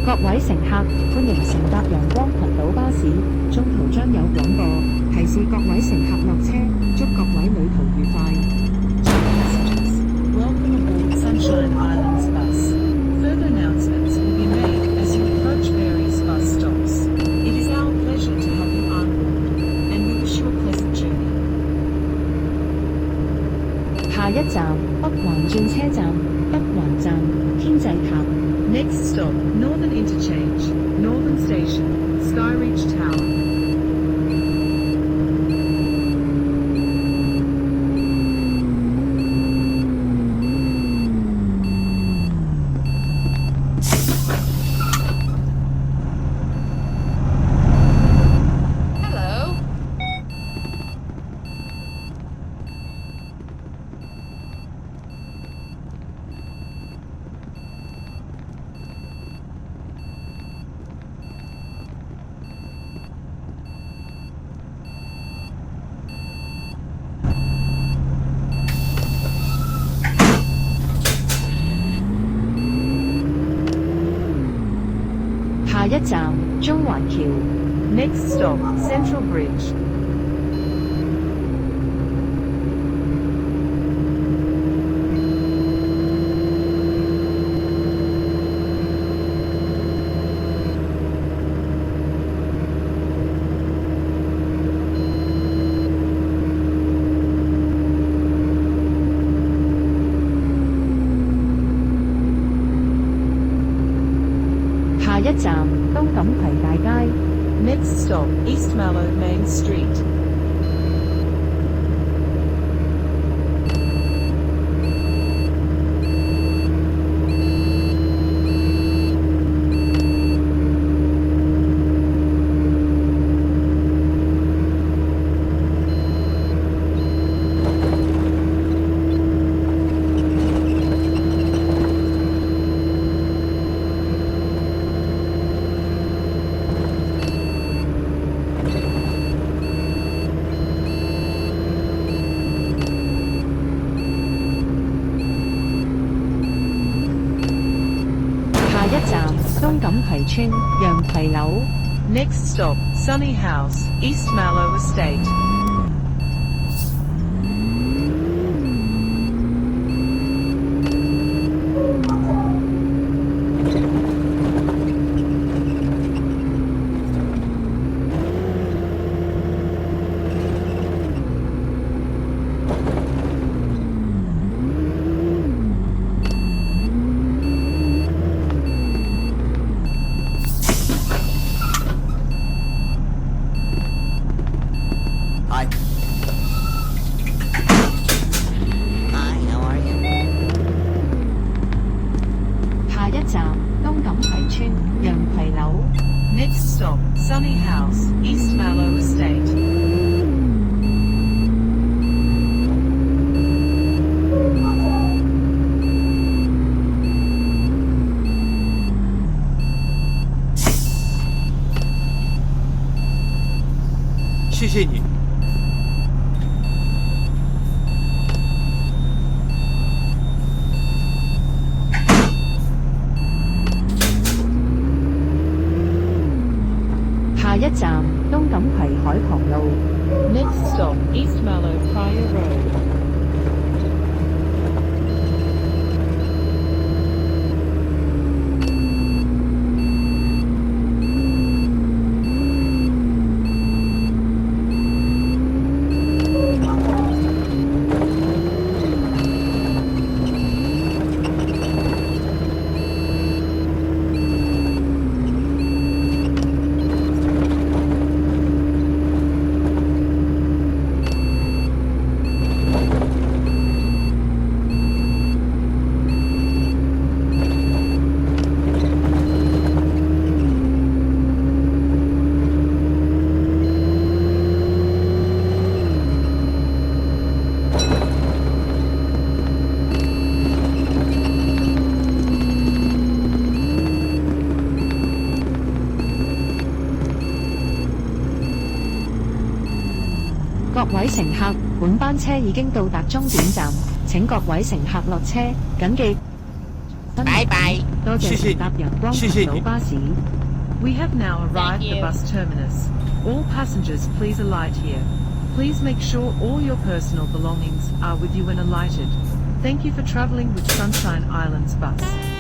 各位乘客，歡迎乘搭陽光群島巴士，中途將有廣播提示各位乘客落車，祝各位旅途愉快。Welcome aboard Sunshine Islands bus. Further announcements will be made as you approach various bus stops. It is our pleasure to have you on board, and we wish you a pleasant journey. 下一站北環轉車站，北環站，天際塔。Next stop, Northern Interchange, Northern Station, Skyreach Tower. Hello. 下一站中環橋。Next stop, Central Bridge. 下一站東錦葵大街。Next stop, East Mallow Main Street. 下一站東錦葵村洋葵樓。Next stop, Sunny House, East Mallow Estate. 下一站東錦葵村洋葵樓。Next stop, Sunny House, East Mallow Estate. 谢谢你。下一站東錦葵海旁路。Next stop, East Mallow Prior Road. 各位乘客，本班車已經到達終點站，請各位乘客落車，謹記。拜拜。多謝乘搭陽光群島巴士。We have now arrived at the bus terminus. All passengers, please alight here. Please make sure all your personal belongings are with you when alighted. Thank you for traveling with Sunshine Islands Bus.